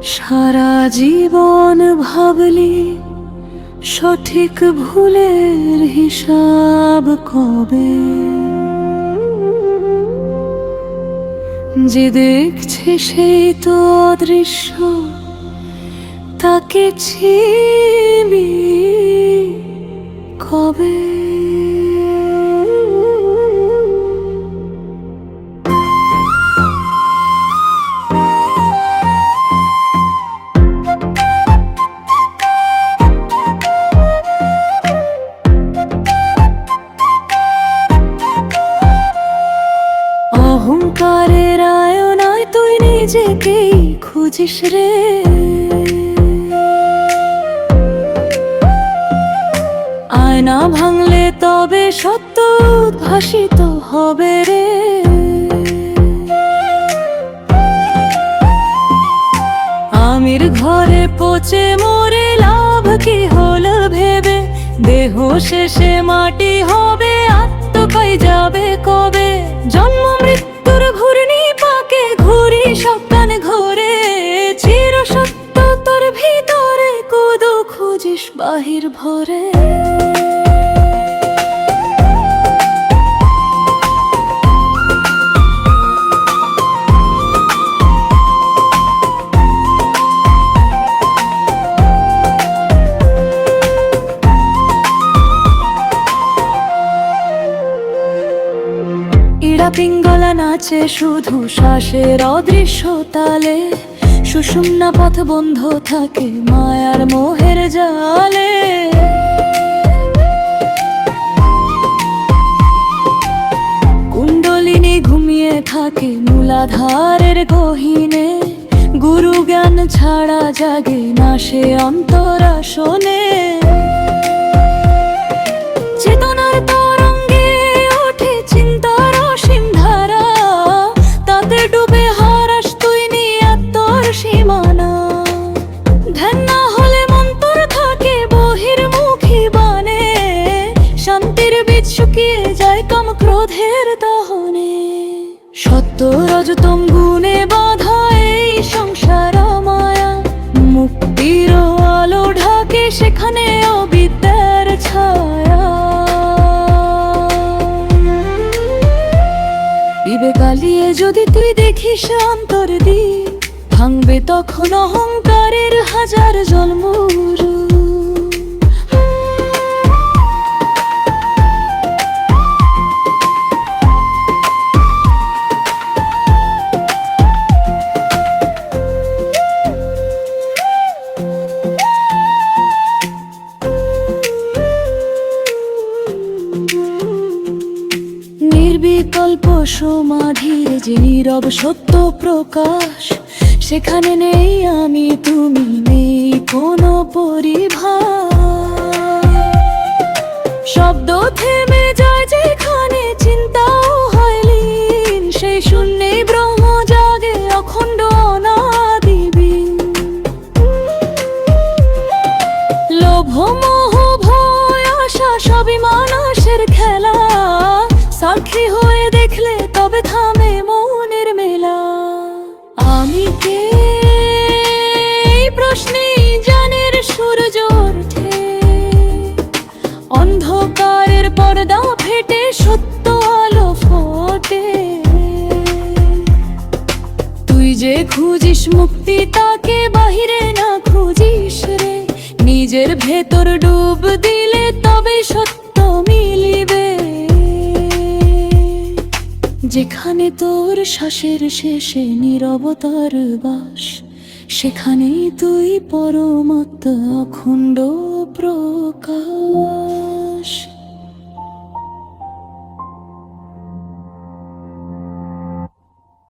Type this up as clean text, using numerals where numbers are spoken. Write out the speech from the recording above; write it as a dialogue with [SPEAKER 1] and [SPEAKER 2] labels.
[SPEAKER 1] সারা জীবন ভাবলি সঠিক ভুলের হিসাব কবে, যে দেখছে সেই তো অদৃশ্য, তাকে চিনবি কবে? অহংকারের আয়নায় তুই নিজেকেই খুঁজিস রে, আয়না ভাঙলে তবে সত্য উদ্ভাসিত হবে রে। আমির ঘরে পচে মরে লাভ কি হলো ভেবে, দেহ শেষে মাটি হবে, আত্মকাই যাবে কবে? জন্ম মৃত্যুর ঘূর্ণি পাকে ঘুরি স্বপ্ন ঘোরে, চির সত্য তোর ভিতরে কুদো খুঁজিস বাহির ভরে। ইড়া পিঙ্গলা নাচে শুধু শ্বাসের অদৃশ্য তালে, সুষুম্না পথ বন্ধ থাকে মায়ার মোহের জালে। কুণ্ডলিনী ঘুমিয়ে থাকে মূলাধারের গহীনে, গুরু জ্ঞান ছাড়া জাগে না সে অন্তরাসনে। চেতনার তরঙ্গে ওঠে চিন্তার অসীম ধারা, তাতে ডুবে হারাস তুই নিয়াত্তর সীমানা। ধ্যান না হলে মন্তর থাকে বহির্মুখী বানে, শান্তির বীজ শুকিয়ে যায় কাম ক্রোধের দহনে। সত্য রজতম গুণে বাঁধা এই সংসার মায়া, মুক্তির আলো ঢাকে সেখানে অবিদ্যার ছায়া। বিবেকালিয়ে যদি তুই দেখিস অন্তর দি, ভাঙবে তখন অহংকারের হাজার জন্মরূপ। নির্বিকল্প সমাধির যে নীরব সত্য প্রকাশ, সেখানে নেই আমি তুমি, নেই কোনো পরিভাষ। শব্দ থেমে যায় যেখানে চিন্তাও হয় লীন, সেই শূন্যেই ব্রহ্ম জাগে অখণ্ড অনাদিবীন। লোভ মোহ ভয় আশা সবই মানুষের খেলা, সাক্ষী হয়ে দেখলে তবে থামে মনের মেলা। আমি কে প্রশ্নে জানের সূর্য ওঠে, অন্ধকারের পর্দা ফেটে সত্য আলো ফোটে। তুই যে খুঁজিস মুক্তি তাকে বাহিরে না খুঁজিস রে, নিজের ভেতর ডুব দিলে তবে সত্য মিলিবে। যেখানে তোর শ্বাসের শেষে নীরবতার বাস, সেখানেই তুই পরমাত্মা অখণ্ড প্রকাশ।